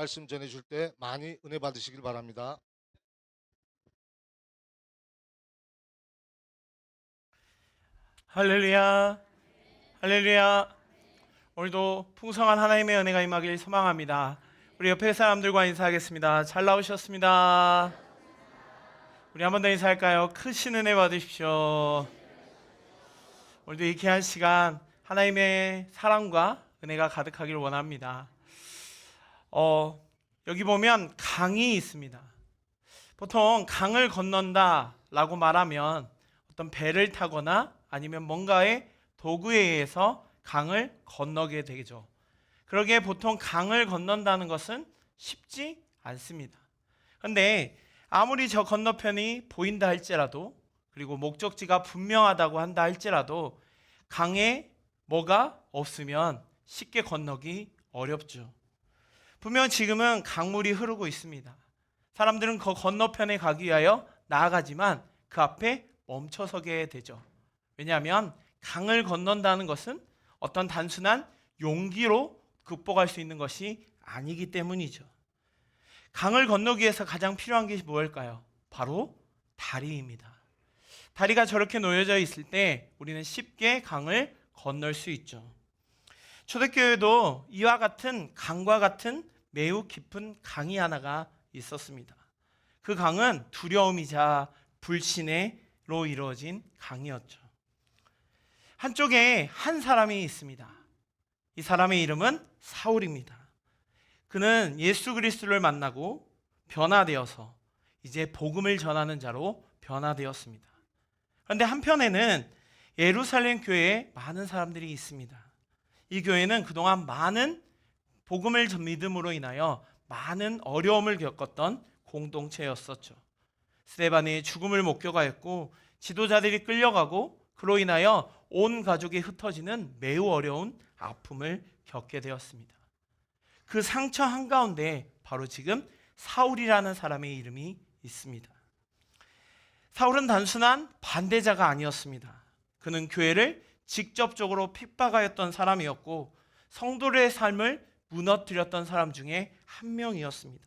말씀 전해줄 때 많이 은혜 받으시길 바랍니다. 할렐루야, 할렐루야. 오늘도 풍성한 하나님의 은혜가 임하길 소망합니다. 우리 옆에 사람들과 인사하겠습니다. 잘 나오셨습니다. 우리 한 번 더 인사할까요? 크신 은혜 받으십시오. 오늘도 이 귀한 시간 하나님의 사랑과 은혜가 가득하길 원합니다. 여기 보면 강이 있습니다. 보통 강을 건넌다라고 말하면 어떤 배를 타거나 아니면 뭔가의 도구에 의해서 강을 건너게 되죠. 그러기에 보통 강을 건넌다는 것은 쉽지 않습니다. 그런데 아무리 저 건너편이 보인다 할지라도, 그리고 목적지가 분명하다고 한다 할지라도 강에 뭐가 없으면 쉽게 건너기 어렵죠. 분명 지금은 강물이 흐르고 있습니다. 사람들은 그 건너편에 가기 위하여 나아가지만 그 앞에 멈춰서게 되죠. 왜냐하면 강을 건넌다는 것은 어떤 단순한 용기로 극복할 수 있는 것이 아니기 때문이죠. 강을 건너기 위해서 가장 필요한 게 무엇일까요? 바로 다리입니다. 다리가 저렇게 놓여져 있을 때 우리는 쉽게 강을 건널 수 있죠. 초대교회도 이와 같은 강과 같은 매우 깊은 강이 하나가 있었습니다. 그 강은 두려움이자 불신으로 이루어진 강이었죠. 한쪽에 한 사람이 있습니다. 이 사람의 이름은 사울입니다. 그는 예수 그리스도를 만나고 변화되어서 이제 복음을 전하는 자로 변화되었습니다. 그런데 한편에는 예루살렘 교회에 많은 사람들이 있습니다. 이 교회는 그동안 많은 복음을 믿음으로 인하여 많은 어려움을 겪었던 공동체였었죠. 스데반의 죽음을 목격하였고 지도자들이 끌려가고 그로 인하여 온 가족이 흩어지는 매우 어려운 아픔을 겪게 되었습니다. 그 상처 한가운데 바로 지금 사울이라는 사람의 이름이 있습니다. 사울은 단순한 반대자가 아니었습니다. 그는 교회를 직접적으로 핍박하였던 사람이었고 성도들의 삶을 무너뜨렸던 사람 중에 한 명이었습니다.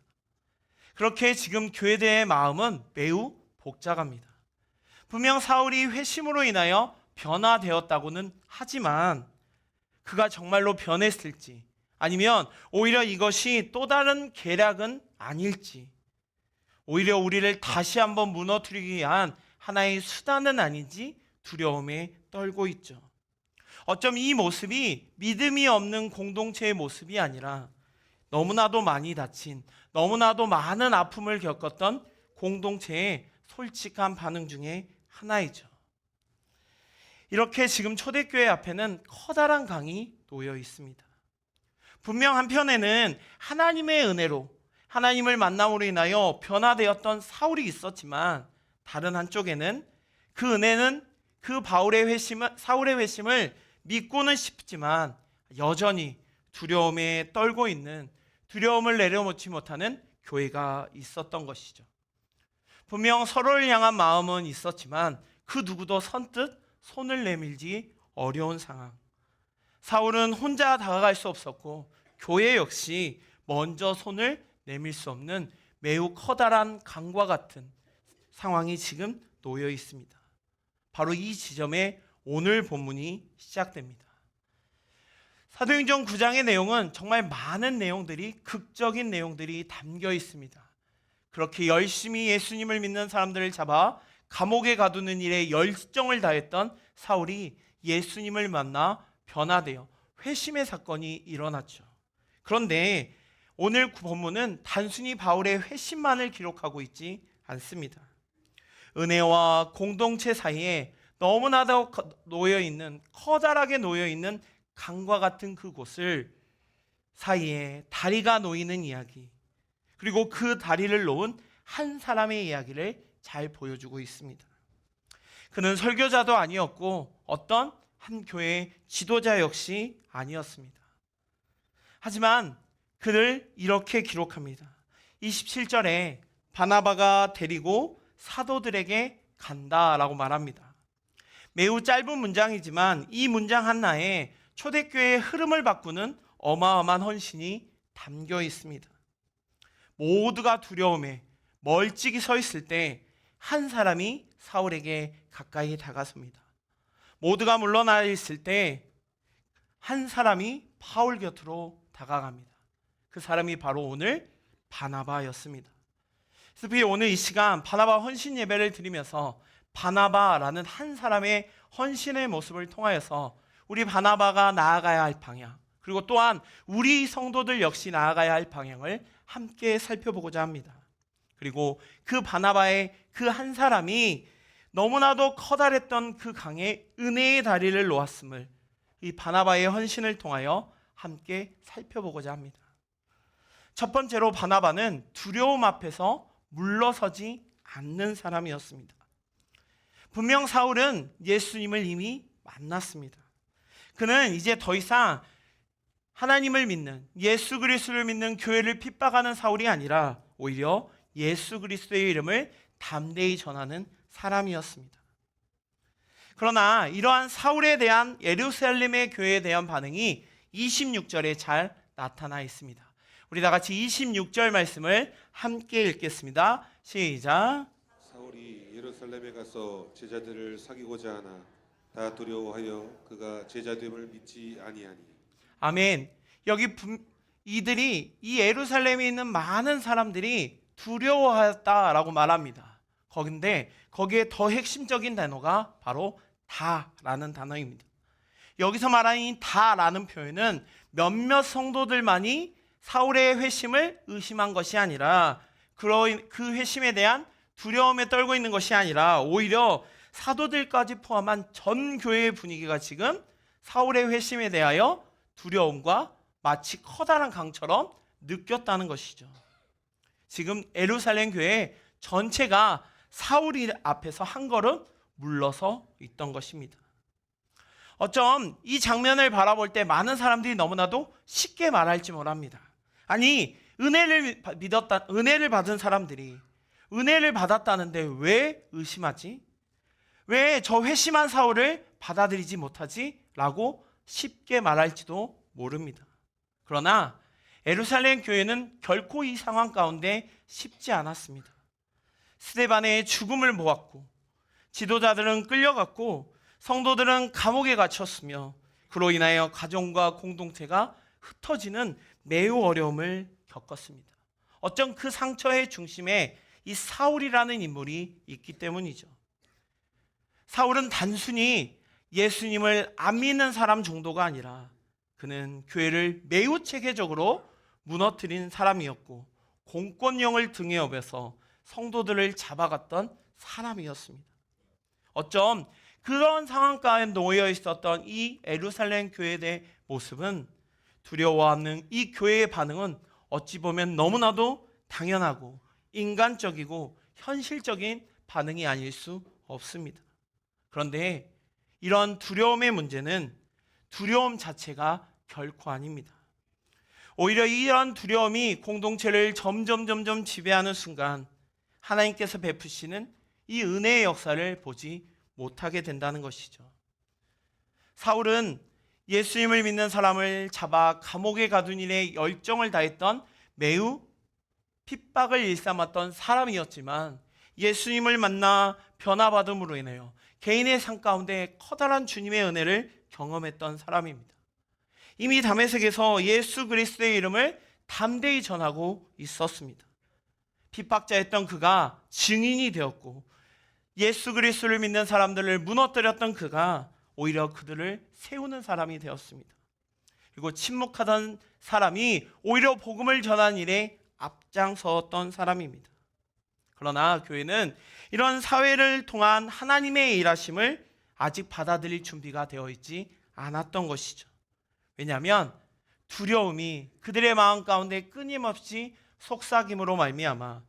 그렇게 지금 교회대의 마음은 매우 복잡합니다. 분명 사울이 회심으로 인하여 변화되었다고는 하지만 그가 정말로 변했을지 아니면 오히려 이것이 또 다른 계략은 아닐지, 오히려 우리를 다시 한번 무너뜨리기 위한 하나의 수단은 아닌지 두려움에 떨고 있죠. 어쩜 이 모습이 믿음이 없는 공동체의 모습이 아니라 너무나도 많이 다친, 너무나도 많은 아픔을 겪었던 공동체의 솔직한 반응 중에 하나이죠. 이렇게 지금 초대교회 앞에는 커다란 강이 놓여 있습니다. 분명 한편에는 하나님의 은혜로 하나님을 만남으로 인하여 변화되었던 사울이 있었지만 다른 한쪽에는 그 은혜는 그 사울의 회심을 믿고는 싶지만 여전히 두려움에 떨고 있는, 두려움을 내려놓지 못하는 교회가 있었던 것이죠. 분명 서로를 향한 마음은 있었지만 그 누구도 선뜻 손을 내밀지 어려운 상황. 사울은 혼자 다가갈 수 없었고 교회 역시 먼저 손을 내밀 수 없는 매우 커다란 강과 같은 상황이 지금 놓여 있습니다. 바로 이 지점에 오늘 본문이 시작됩니다. 사도행전 9장의 내용은 정말 많은 내용들이, 극적인 내용들이 담겨 있습니다. 그렇게 열심히 예수님을 믿는 사람들을 잡아 감옥에 가두는 일에 열정을 다했던 사울이 예수님을 만나 변화되어 회심의 사건이 일어났죠. 그런데 오늘 본문은 단순히 바울의 회심만을 기록하고 있지 않습니다. 은혜와 공동체 사이에 너무나도 놓여있는, 커다랗게 놓여있는 강과 같은 그곳을 사이에 다리가 놓이는 이야기, 그리고 그 다리를 놓은 한 사람의 이야기를 잘 보여주고 있습니다. 그는 설교자도 아니었고 어떤 한 교회의 지도자 역시 아니었습니다. 하지만 그를 이렇게 기록합니다. 27절에 바나바가 데리고 사도들에게 간다라고 말합니다. 매우 짧은 문장이지만 이 문장 하나에 초대교회의 흐름을 바꾸는 어마어마한 헌신이 담겨 있습니다. 모두가 두려움에 멀찍이 서 있을 때 한 사람이 사울에게 가까이 다가섭니다. 모두가 물러나 있을 때 한 사람이 바울 곁으로 다가갑니다. 그 사람이 바로 오늘 바나바였습니다. 그래서 오늘 이 시간 바나바 헌신 예배를 드리면서 바나바라는 한 사람의 헌신의 모습을 통하여서 우리 바나바가 나아가야 할 방향, 그리고 또한 우리 성도들 역시 나아가야 할 방향을 함께 살펴보고자 합니다. 그리고 그 바나바의 그 한 사람이 너무나도 커다랬던 그 강에 은혜의 다리를 놓았음을 이 바나바의 헌신을 통하여 함께 살펴보고자 합니다. 첫 번째로 바나바는 두려움 앞에서 물러서지 않는 사람이었습니다. 분명 사울은 예수님을 이미 만났습니다. 그는 이제 더 이상 하나님을 믿는, 예수 그리스도를 믿는 교회를 핍박하는 사울이 아니라 오히려 예수 그리스도의 이름을 담대히 전하는 사람이었습니다. 그러나 이러한 사울에 대한 예루살렘의 교회에 대한 반응이 26절에 잘 나타나 있습니다. 우리 다 같이 26절 말씀을 함께 읽겠습니다. 시작. 사울이 예루살렘에 가서 제자들을 사귀고자 하나 다 두려워하여 그가 제자됨을 믿지 아니하니. 아멘. 여기 이들이 이 예루살렘에 있는 많은 사람들이 두려워하였다라고 말합니다. 거긴데 거기에 더 핵심적인 단어가 바로 다라는 단어입니다. 여기서 말하는 이 다라는 표현은 몇몇 성도들만이 사울의 회심을 의심한 것이 아니라 그 회심에 대한 두려움에 떨고 있는 것이 아니라 오히려 사도들까지 포함한 전 교회의 분위기가 지금 사울의 회심에 대하여 두려움과 마치 커다란 강처럼 느꼈다는 것이죠. 지금 예루살렘 교회 전체가 사울 앞에서 한 걸음 물러서 있던 것입니다. 어쩜 이 장면을 바라볼 때 많은 사람들이 너무나도 쉽게 말할지 모릅니다. 아니, 은혜를 받은 사람들이 은혜를 받았다는데 왜 의심하지? 왜 저 회심한 사울을 받아들이지 못하지? 라고 쉽게 말할지도 모릅니다. 그러나 예루살렘 교회는 결코 이 상황 가운데 쉽지 않았습니다. 스데반의 죽음을 보았고 지도자들은 끌려갔고 성도들은 감옥에 갇혔으며 그로 인하여 가정과 공동체가 흩어지는 매우 어려움을 겪었습니다. 어쩜 그 상처의 중심에 이 사울이라는 인물이 있기 때문이죠. 사울은 단순히 예수님을 안 믿는 사람 정도가 아니라 그는 교회를 매우 체계적으로 무너뜨린 사람이었고 공권력을 등에 업어서 성도들을 잡아갔던 사람이었습니다. 어쩜 그런 상황 가운데 놓여 있었던 이 예루살렘 교회의 모습은 두려워하는 이 교회의 반응은 어찌 보면 너무나도 당연하고 인간적이고 현실적인 반응이 아닐 수 없습니다. 그런데 이런 두려움의 문제는 두려움 자체가 결코 아닙니다. 오히려 이러한 두려움이 공동체를 점점 지배하는 순간 하나님께서 베푸시는 이 은혜의 역사를 보지 못하게 된다는 것이죠. 사울은 예수님을 믿는 사람을 잡아 감옥에 가둔 일에 열정을 다했던 매우 핍박을 일삼았던 사람이었지만 예수님을 만나 변화받음으로 인하여 개인의 삶 가운데 커다란 주님의 은혜를 경험했던 사람입니다. 이미 다메섹에서 예수 그리스도의 이름을 담대히 전하고 있었습니다. 핍박자였던 그가 증인이 되었고 예수 그리스도를 믿는 사람들을 무너뜨렸던 그가 오히려 그들을 세우는 사람이 되었습니다. 그리고 침묵하던 사람이 오히려 복음을 전하는 일에 앞장섰던 사람입니다. 그러나 교회는 이런 사회를 통한 하나님의 일하심을 아직 받아들일 준비가 되어 있지 않았던 것이죠. 왜냐하면 두려움이 그들의 마음 가운데 끊임없이 속삭임으로 말미암아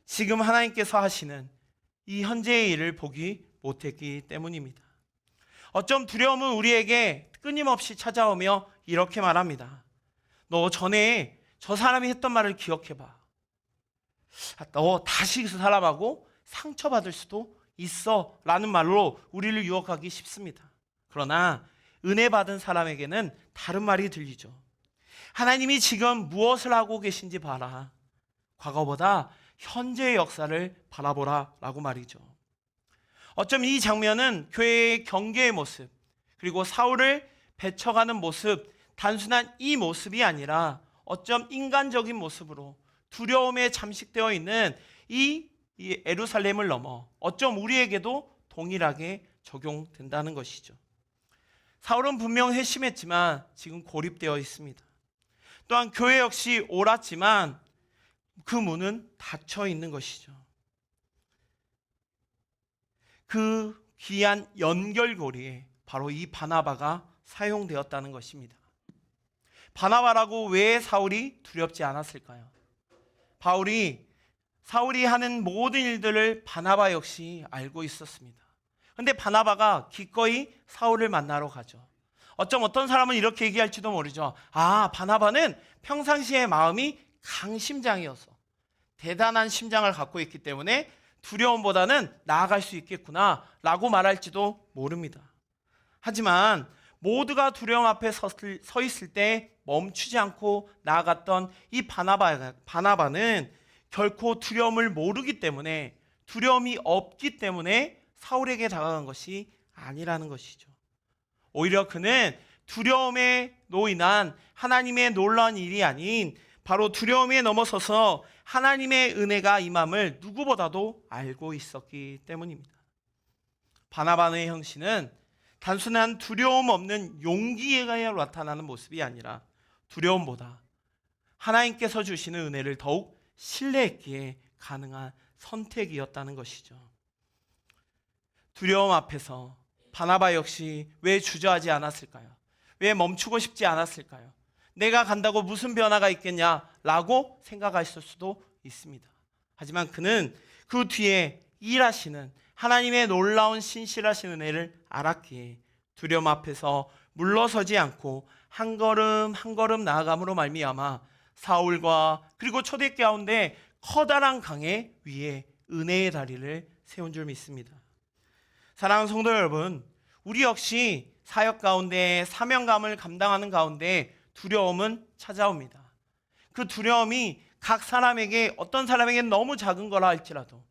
지금 하나님께서 하시는 이 현재의 일을 보기 못했기 때문입니다. 어쩜 두려움은 우리에게 끊임없이 찾아오며 이렇게 말합니다. 너 전에 저 사람이 했던 말을 기억해봐. 너 다시 그 사람하고 상처받을 수도 있어 라는 말로 우리를 유혹하기 쉽습니다. 그러나 은혜 받은 사람에게는 다른 말이 들리죠. 하나님이 지금 무엇을 하고 계신지 봐라. 과거보다 현재의 역사를 바라보라라고 말이죠. 어쩜 이 장면은 교회의 경계의 모습, 그리고 사울을 배척하는 모습, 단순한 이 모습이 아니라 어쩜 인간적인 모습으로 두려움에 잠식되어 있는 이 예루살렘을 넘어 어쩜 우리에게도 동일하게 적용된다는 것이죠. 사울은 분명 회심했지만 지금 고립되어 있습니다. 또한 교회 역시 옳았지만 그 문은 닫혀 있는 것이죠. 그 귀한 연결고리에 바로 이 바나바가 사용되었다는 것입니다. 바나바라고 왜 사울이 두렵지 않았을까요? 사울이 하는 모든 일들을 바나바 역시 알고 있었습니다. 그런데 바나바가 기꺼이 사울을 만나러 가죠. 어떤 사람은 이렇게 얘기할지도 모르죠. 바나바는 평상시에 마음이 강심장이어서 대단한 심장을 갖고 있기 때문에 두려움보다는 나아갈 수 있겠구나 라고 말할지도 모릅니다. 하지만 모두가 두려움 앞에 서 있을 때 멈추지 않고 나아갔던 이 바나바는 결코 두려움을 모르기 때문에, 두려움이 없기 때문에 사울에게 다가간 것이 아니라는 것이죠. 오히려 그는 두려움에 노인한 하나님의 놀라운 일이 아닌 바로 두려움에 넘어서서 하나님의 은혜가 임함을 누구보다도 알고 있었기 때문입니다. 바나바의 형신은 단순한 두려움 없는 용기가 나타나는 모습이 아니라 두려움보다 하나님께서 주시는 은혜를 더욱 신뢰했기에 가능한 선택이었다는 것이죠. 두려움 앞에서 바나바 역시 왜 주저하지 않았을까요? 왜 멈추고 싶지 않았을까요? 내가 간다고 무슨 변화가 있겠냐라고 생각하실 수도 있습니다. 하지만 그는 그 뒤에 일하시는 하나님의 놀라운 신실하신 은혜를 알았기에 두려움 앞에서 물러서지 않고 한 걸음 한 걸음 나아감으로 말미암아 사울과 그리고 초대교회 가운데 커다란 강의 위에 은혜의 다리를 세운 줄 믿습니다. 사랑하는 성도 여러분, 우리 역시 사역 가운데 사명감을 감당하는 가운데 두려움은 찾아옵니다. 그 두려움이 각 사람에게, 어떤 사람에게는 너무 작은 거라 할지라도,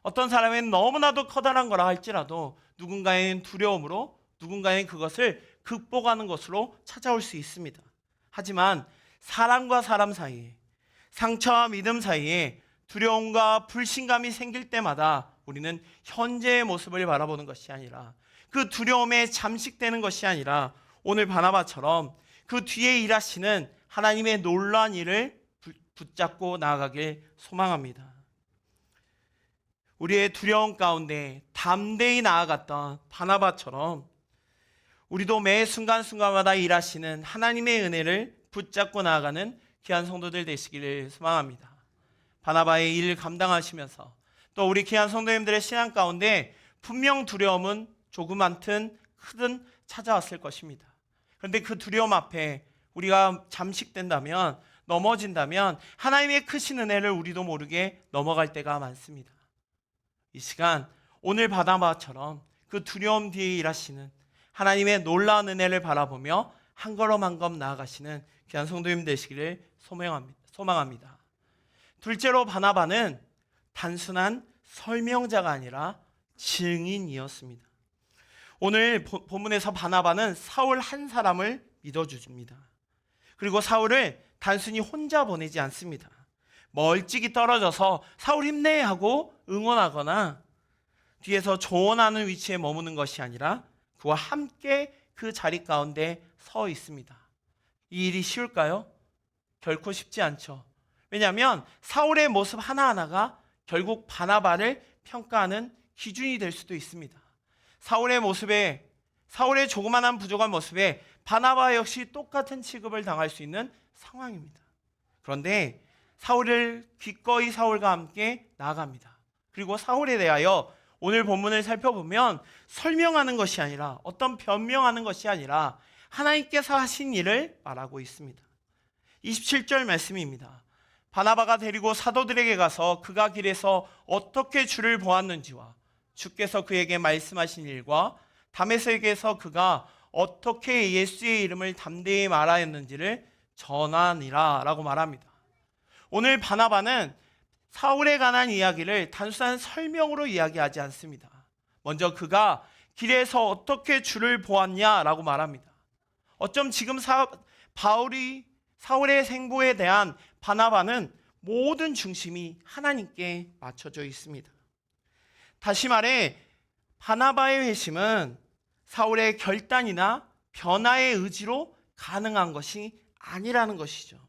어떤 사람에게는 너무나도 커다란 거라 할지라도 누군가의 두려움으로, 누군가의 그것을 극복하는 것으로 찾아올 수 있습니다. 하지만 사람과 사람 사이에, 상처와 믿음 사이에 두려움과 불신감이 생길 때마다 우리는 현재의 모습을 바라보는 것이 아니라, 그 두려움에 잠식되는 것이 아니라 오늘 바나바처럼 그 뒤에 일하시는 하나님의 놀라운 일을 붙잡고 나아가길 소망합니다. 우리의 두려움 가운데 담대히 나아갔던 바나바처럼 우리도 매 순간순간마다 일하시는 하나님의 은혜를 붙잡고 나아가는 귀한 성도들 되시기를 소망합니다. 바나바의 일을 감당하시면서 또 우리 귀한 성도님들의 신앙 가운데 분명 두려움은 조그맣든 크든 찾아왔을 것입니다. 그런데 그 두려움 앞에 우리가 잠식된다면, 넘어진다면 하나님의 크신 은혜를 우리도 모르게 넘어갈 때가 많습니다. 이 시간 오늘 바나바처럼 그 두려움 뒤에 일하시는 하나님의 놀라운 은혜를 바라보며 한 걸음 한 걸음 나아가시는 귀한 성도님 되시기를 소망합니다. 둘째로 바나바는 단순한 설명자가 아니라 증인이었습니다. 오늘 본문에서 바나바는 사울 한 사람을 믿어줍니다. 그리고 사울을 단순히 혼자 보내지 않습니다. 멀찍이 떨어져서 사울 힘내 하고 응원하거나 뒤에서 조언하는 위치에 머무는 것이 아니라 그와 함께 그 자리 가운데 서 있습니다. 이 일이 쉬울까요? 결코 쉽지 않죠. 왜냐하면 사울의 모습 하나하나가 결국 바나바를 평가하는 기준이 될 수도 있습니다. 사울의 조그만한 부족한 모습에 바나바 역시 똑같은 취급을 당할 수 있는 상황입니다. 그런데 사울을 기꺼이 사울과 함께 나아갑니다. 그리고 사울에 대하여 오늘 본문을 살펴보면 설명하는 것이 아니라, 어떤 변명하는 것이 아니라 하나님께서 하신 일을 말하고 있습니다. 27절 말씀입니다. 바나바가 데리고 사도들에게 가서 그가 길에서 어떻게 주를 보았는지와 주께서 그에게 말씀하신 일과 다메섹에서 그가 어떻게 예수의 이름을 담대히 말하였는지를 전하니라 라고 말합니다. 오늘 바나바는 사울에 관한 이야기를 단순한 설명으로 이야기하지 않습니다. 먼저 그가 길에서 어떻게 주를 보았냐라고 말합니다. 어쩜 지금 사울의 생보에 대한 바나바는 모든 중심이 하나님께 맞춰져 있습니다. 다시 말해 바나바의 회심은 사울의 결단이나 변화의 의지로 가능한 것이 아니라는 것이죠.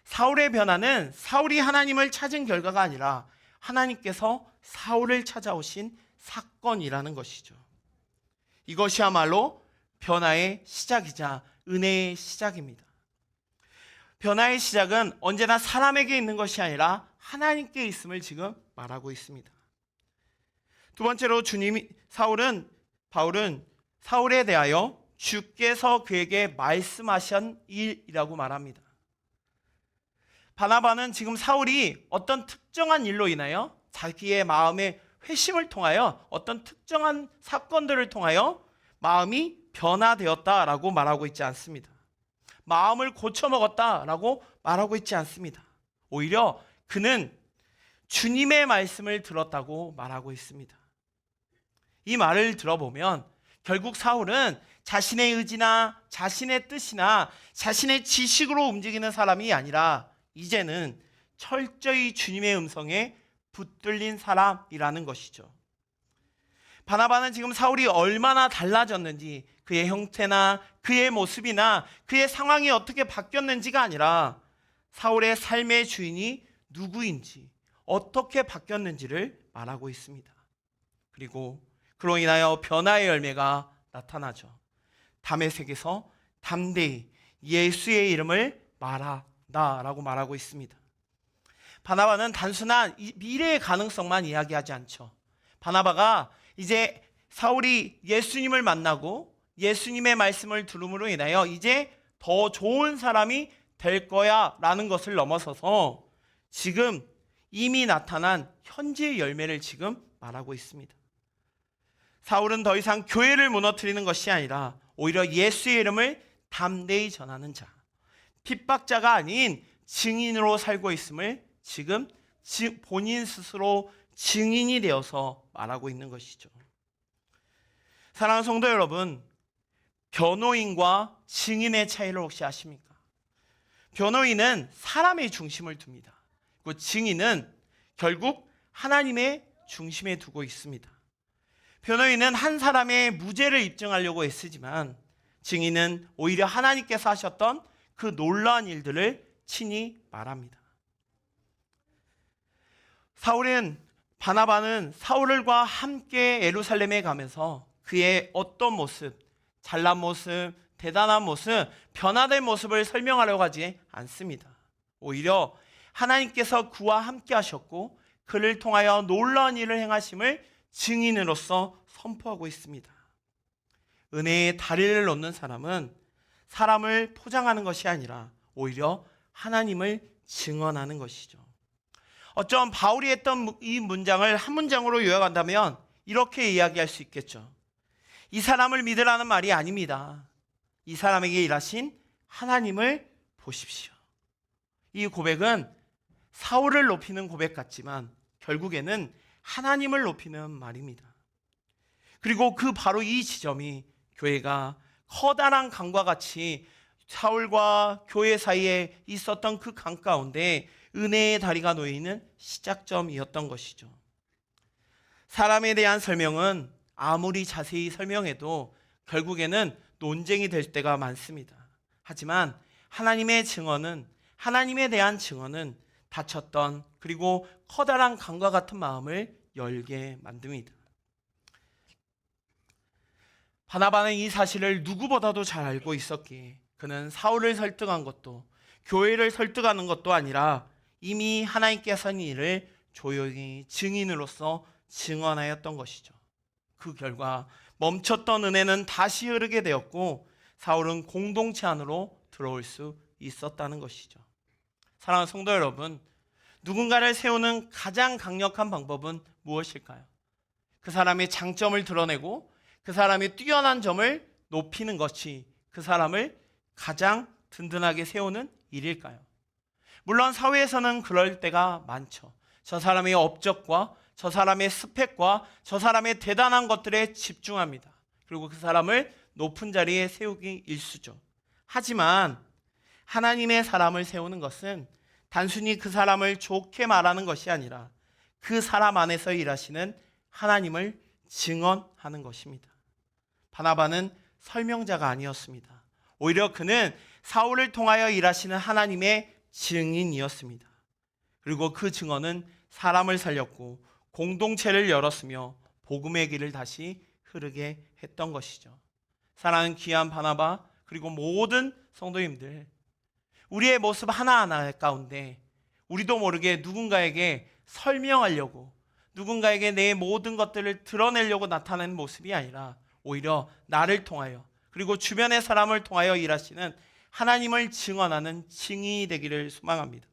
사울의 변화는 사울이 하나님을 찾은 결과가 아니라 하나님께서 사울을 찾아오신 사건이라는 것이죠. 이것이야말로 변화의 시작이자 은혜의 시작입니다. 변화의 시작은 언제나 사람에게 있는 것이 아니라 하나님께 있음을 지금 말하고 있습니다. 두 번째로 바울은 사울에 대하여 주께서 그에게 말씀하신 일이라고 말합니다. 바나바는 지금 사울이 어떤 특정한 일로 인하여 자기의 마음의 회심을 통하여 어떤 특정한 사건들을 통하여 마음이 변화되었다라고 말하고 있지 않습니다. 마음을 고쳐먹었다라고 말하고 있지 않습니다. 오히려 그는 주님의 말씀을 들었다고 말하고 있습니다. 이 말을 들어보면 결국 사울은 자신의 의지나 자신의 뜻이나 자신의 지식으로 움직이는 사람이 아니라 이제는 철저히 주님의 음성에 붙들린 사람이라는 것이죠. 바나바는 지금 사울이 얼마나 달라졌는지 그의 형태나 그의 모습이나 그의 상황이 어떻게 바뀌었는지가 아니라 사울의 삶의 주인이 누구인지 어떻게 바뀌었는지를 말하고 있습니다. 그리고 그로 인하여 변화의 열매가 나타나죠. 다메섹에서 담대히 예수의 이름을 말하다라고 말하고 있습니다. 바나바는 단순한 미래의 가능성만 이야기하지 않죠. 바나바가 이제 사울이 예수님을 만나고 예수님의 말씀을 들음으로 인하여 이제 더 좋은 사람이 될 거야 라는 것을 넘어서서 지금 이미 나타난 현재의 열매를 지금 말하고 있습니다. 사울은 더 이상 교회를 무너뜨리는 것이 아니라 오히려 예수의 이름을 담대히 전하는 자, 핍박자가 아닌 증인으로 살고 있음을 지금 본인 스스로 증인이 되어서 말하고 있는 것이죠. 사랑하는 성도 여러분, 변호인과 증인의 차이를 혹시 아십니까? 변호인은 사람의 중심을 둡니다. 그 증인은 결국 하나님의 중심에 두고 있습니다. 변호인은 한 사람의 무죄를 입증하려고 애쓰지만 증인은 오히려 하나님께서 하셨던 그 놀라운 일들을 친히 말합니다. 바나바는 사울과 함께 예루살렘에 가면서 그의 어떤 모습, 잘난 모습, 대단한 모습, 변화된 모습을 설명하려고 하지 않습니다. 오히려 하나님께서 그와 함께 하셨고 그를 통하여 놀라운 일을 행하심을 증인으로서 선포하고 있습니다. 은혜의 다리를 놓는 사람은 사람을 포장하는 것이 아니라 오히려 하나님을 증언하는 것이죠. 어쩌면 바울이 했던 이 문장을 한 문장으로 요약한다면 이렇게 이야기할 수 있겠죠. 이 사람을 믿으라는 말이 아닙니다. 이 사람에게 일하신 하나님을 보십시오. 이 고백은 사울을 높이는 고백 같지만 결국에는 하나님을 높이는 말입니다. 그리고 바로 이 지점이 교회가 커다란 강과 같이 사울과 교회 사이에 있었던 그 강 가운데 은혜의 다리가 놓이는 시작점이었던 것이죠. 사람에 대한 설명은 아무리 자세히 설명해도 결국에는 논쟁이 될 때가 많습니다. 하지만 하나님의 증언은, 하나님에 대한 증언은 닫혔던 그리고 커다란 강과 같은 마음을 열게 만듭니다. 바나바는 이 사실을 누구보다도 잘 알고 있었기에 그는 사울을 설득한 것도 교회를 설득하는 것도 아니라 이미 하나님께서 하신 일을 조용히 증인으로서 증언하였던 것이죠. 그 결과 멈췄던 은혜는 다시 흐르게 되었고 사울은 공동체 안으로 들어올 수 있었다는 것이죠. 사랑하는 성도 여러분, 누군가를 세우는 가장 강력한 방법은 무엇일까요? 그 사람의 장점을 드러내고 그 사람의 뛰어난 점을 높이는 것이 그 사람을 가장 든든하게 세우는 일일까요? 물론 사회에서는 그럴 때가 많죠. 저 사람의 업적과 저 사람의 스펙과 저 사람의 대단한 것들에 집중합니다. 그리고 그 사람을 높은 자리에 세우기 일쑤죠. 하지만 하나님의 사람을 세우는 것은 단순히 그 사람을 좋게 말하는 것이 아니라 그 사람 안에서 일하시는 하나님을 증언하는 것입니다. 바나바는 설명자가 아니었습니다. 오히려 그는 사울을 통하여 일하시는 하나님의 증인이었습니다. 그리고 그 증언은 사람을 살렸고 공동체를 열었으며 복음의 길을 다시 흐르게 했던 것이죠. 사랑하는 귀한 바나바 그리고 모든 성도님들, 우리의 모습 하나하나 가운데 우리도 모르게 누군가에게 설명하려고, 누군가에게 내 모든 것들을 드러내려고 나타내는 모습이 아니라 오히려 나를 통하여 그리고 주변의 사람을 통하여 일하시는 하나님을 증언하는 증인이 되기를 소망합니다.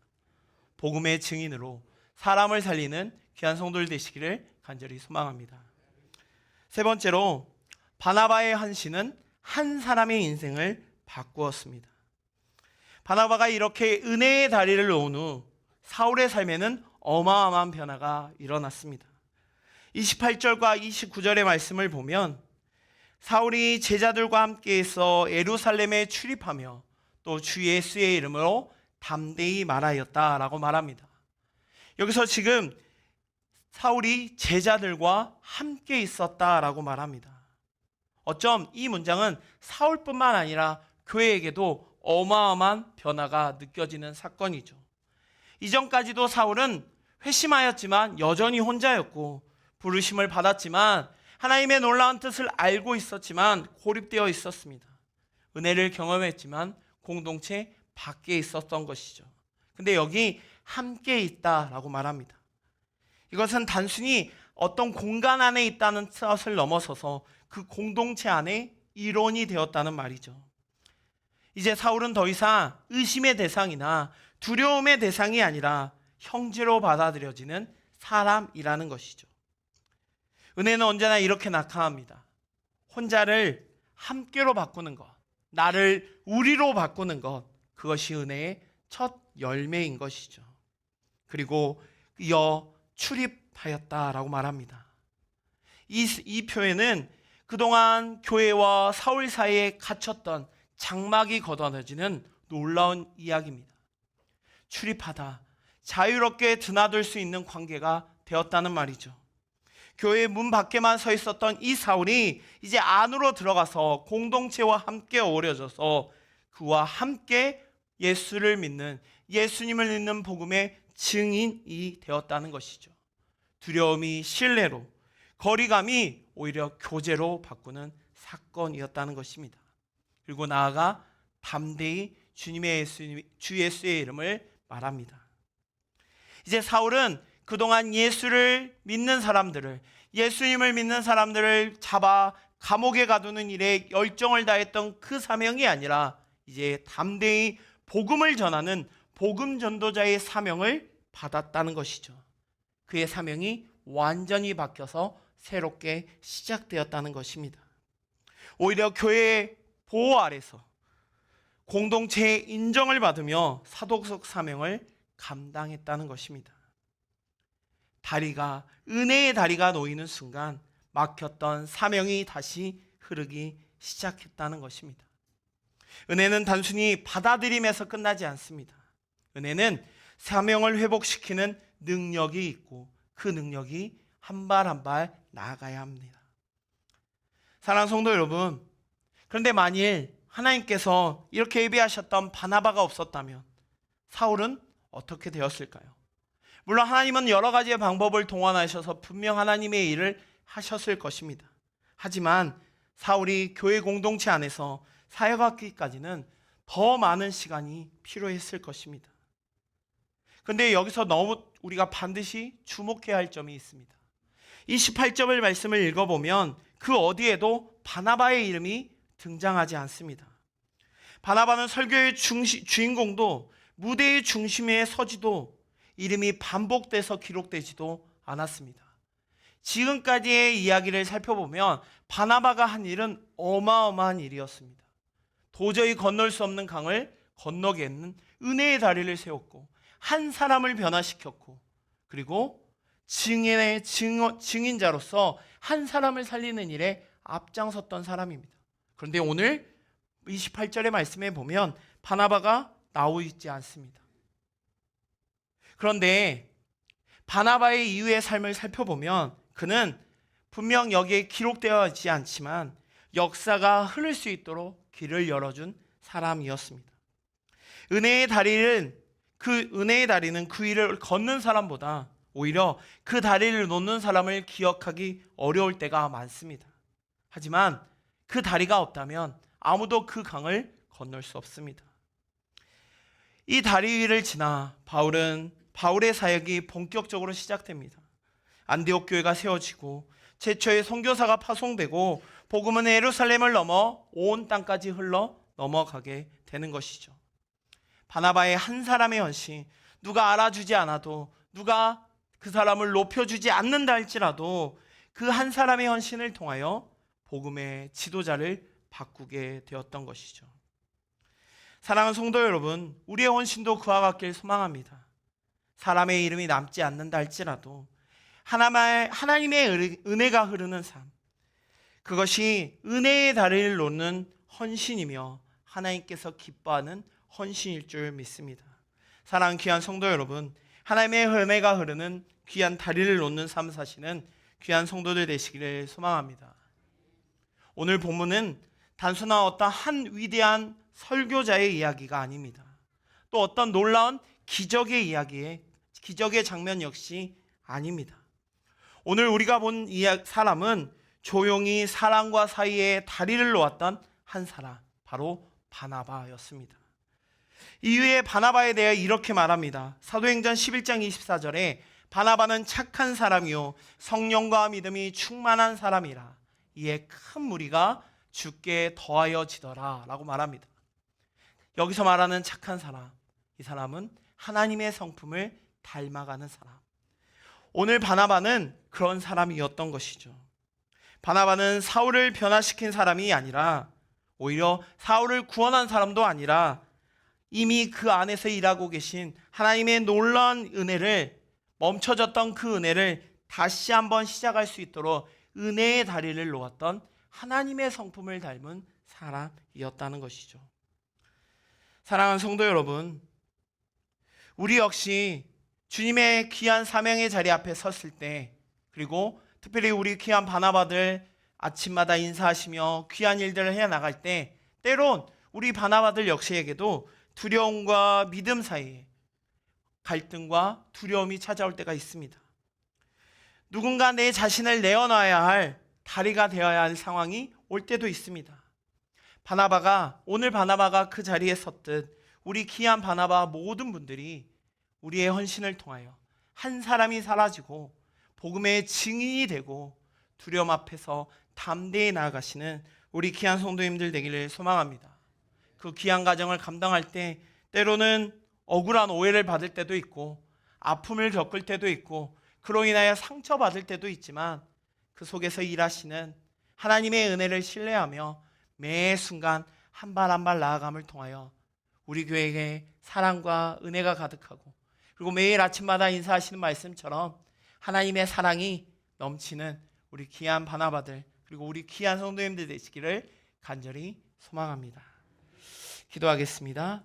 복음의 증인으로 사람을 살리는 귀한 성도들 되시기를 간절히 소망합니다. 세 번째로, 바나바의 헌신은 한 사람의 인생을 바꾸었습니다. 바나바가 이렇게 은혜의 다리를 놓은 후 사울의 삶에는 어마어마한 변화가 일어났습니다. 28절과 29절의 말씀을 보면 사울이 제자들과 함께해서 예루살렘에 출입하며 또 주 예수의 이름으로 담대히 말하였다라고 말합니다. 여기서 지금 사울이 제자들과 함께 있었다라고 말합니다. 어쩜 이 문장은 사울뿐만 아니라 교회에게도 어마어마한 변화가 느껴지는 사건이죠. 이전까지도 사울은 회심하였지만 여전히 혼자였고 부르심을 받았지만 하나님의 놀라운 뜻을 알고 있었지만 고립되어 있었습니다. 은혜를 경험했지만 공동체 밖에 있었던 것이죠. 근데 여기 함께 있다라고 말합니다. 이것은 단순히 어떤 공간 안에 있다는 뜻을 넘어서서 그 공동체 안에 일원이 되었다는 말이죠. 이제 사울은 더 이상 의심의 대상이나 두려움의 대상이 아니라 형제로 받아들여지는 사람이라는 것이죠. 은혜는 언제나 이렇게 나타납니다. 혼자를 함께로 바꾸는 것, 나를 우리로 바꾸는 것, 그것이 은혜의 첫 열매인 것이죠. 그리고 이어 출입하였다라고 말합니다. 이 표현은 그동안 교회와 사울 사이에 갇혔던 장막이 걷어내지는 놀라운 이야기입니다. 출입하다, 자유롭게 드나들 수 있는 관계가 되었다는 말이죠. 교회 문 밖에만 서 있었던 이 사울이 이제 안으로 들어가서 공동체와 함께 어우러져서 그와 함께 예수를 믿는, 예수님을 믿는 복음의 증인이 되었다는 것이죠. 두려움이 신뢰로, 거리감이 오히려 교제로 바꾸는 사건이었다는 것입니다. 그리고 나아가 담대히 주 예수의 이름을 말합니다. 이제 사울은 그동안 예수를 믿는 사람들을, 예수님을 믿는 사람들을 잡아 감옥에 가두는 일에 열정을 다했던 그 사명이 아니라 이제 담대히 복음을 전하는 복음 전도자의 사명을 받았다는 것이죠. 그의 사명이 완전히 바뀌어서 새롭게 시작되었다는 것입니다. 오히려 교회의 보호 아래서 공동체의 인정을 받으며 사도적 사명을 감당했다는 것입니다. 다리가, 은혜의 다리가 놓이는 순간 막혔던 사명이 다시 흐르기 시작했다는 것입니다. 은혜는 단순히 받아들임에서 끝나지 않습니다. 은혜는 사명을 회복시키는 능력이 있고 그 능력이 한 발 한 발 나아가야 합니다. 사랑하는 성도 여러분, 그런데 만일 하나님께서 이렇게 예비하셨던 바나바가 없었다면 사울은 어떻게 되었을까요? 물론 하나님은 여러 가지의 방법을 동원하셔서 분명 하나님의 일을 하셨을 것입니다. 하지만 사울이 교회 공동체 안에서 사역하기까지는 더 많은 시간이 필요했을 것입니다. 그런데 여기서 너무 우리가 반드시 주목해야 할 점이 있습니다. 28절 말씀을 읽어보면 그 어디에도 바나바의 이름이 등장하지 않습니다. 바나바는 설교의 주인공도 무대의 중심에 서지도 이름이 반복돼서 기록되지도 않았습니다. 지금까지의 이야기를 살펴보면 바나바가 한 일은 어마어마한 일이었습니다. 도저히 건널 수 없는 강을 건너게 했는 은혜의 다리를 세웠고 한 사람을 변화시켰고 그리고 증인자로서 한 사람을 살리는 일에 앞장섰던 사람입니다. 그런데 오늘 28절의 말씀에 보면 바나바가 나와 있지 않습니다. 그런데 바나바의 이후의 삶을 살펴보면 그는 분명 여기에 기록되어 있지 않지만 역사가 흐를 수 있도록 길을 열어준 사람이었습니다. 은혜의 다리는 그 위를 걷는 사람보다 오히려 그 다리를 놓는 사람을 기억하기 어려울 때가 많습니다. 하지만 그 다리가 없다면 아무도 그 강을 건널 수 없습니다. 이 다리 위를 지나 바울의 사역이 본격적으로 시작됩니다. 안디옥 교회가 세워지고 최초의 선교사가 파송되고 복음은 예루살렘을 넘어 온 땅까지 흘러 넘어가게 되는 것이죠. 바나바의 한 사람의 헌신, 누가 알아주지 않아도, 누가 그 사람을 높여주지 않는다 할지라도 그 한 사람의 헌신을 통하여 복음의 지도자를 바꾸게 되었던 것이죠. 사랑하는 성도 여러분, 우리의 헌신도 그와 같길 소망합니다. 사람의 이름이 남지 않는다 할지라도 하나님의 은혜가 흐르는 삶, 그것이 은혜의 다리를 놓는 헌신이며 하나님께서 기뻐하는 헌신일 줄 믿습니다. 사랑하는 귀한 성도 여러분, 하나님의 은혜가 흐르는 귀한 다리를 놓는 삶 사시는 귀한 성도들 되시기를 소망합니다. 오늘 본문은 단순한 어떤 한 위대한 설교자의 이야기가 아닙니다. 또 어떤 놀라운 기적의 장면 역시 아닙니다. 오늘 우리가 본 사람은 조용히 사람과 사이에 다리를 놓았던 한 사람, 바로 바나바였습니다. 이후에 바나바에 대해 이렇게 말합니다. 사도행전 11장 24절에 바나바는 착한 사람이요 성령과 믿음이 충만한 사람이라 이에 큰 무리가 주께 더하여지더라 라고 말합니다. 여기서 말하는 착한 사람, 이 사람은 하나님의 성품을 닮아가는 사람. 오늘 바나바는 그런 사람이었던 것이죠. 바나바는 사울을 변화시킨 사람이 아니라 오히려 사울을 구원한 사람도 아니라 이미 그 안에서 일하고 계신 하나님의 놀라운 은혜를, 멈춰졌던 그 은혜를 다시 한번 시작할 수 있도록 은혜의 다리를 놓았던 하나님의 성품을 닮은 사람이었다는 것이죠. 사랑하는 성도 여러분, 우리 역시 주님의 귀한 사명의 자리 앞에 섰을 때, 그리고 특별히 우리 귀한 바나바들 아침마다 인사하시며 귀한 일들을 해나갈 때 때론 우리 바나바들 역시에게도 두려움과 믿음 사이에 갈등과 두려움이 찾아올 때가 있습니다. 누군가 내 자신을 내어놔야 할 다리가 되어야 할 상황이 올 때도 있습니다. 오늘 바나바가 그 자리에 섰듯 우리 귀한 바나바 모든 분들이 우리의 헌신을 통하여 한 사람이 사라지고 복음의 증인이 되고 두려움 앞에서 담대히 나아가시는 우리 귀한 성도님들 되기를 소망합니다. 그 귀한 가정을 감당할 때 때로는 억울한 오해를 받을 때도 있고 아픔을 겪을 때도 있고 그로 인하여 상처받을 때도 있지만 그 속에서 일하시는 하나님의 은혜를 신뢰하며 매 순간 한 발 한 발 나아감을 통하여 우리 교회에 사랑과 은혜가 가득하고 그리고 매일 아침마다 인사하시는 말씀처럼 하나님의 사랑이 넘치는 우리 귀한 바나바들 그리고 우리 귀한 성도님들 되시기를 간절히 소망합니다. 기도하겠습니다.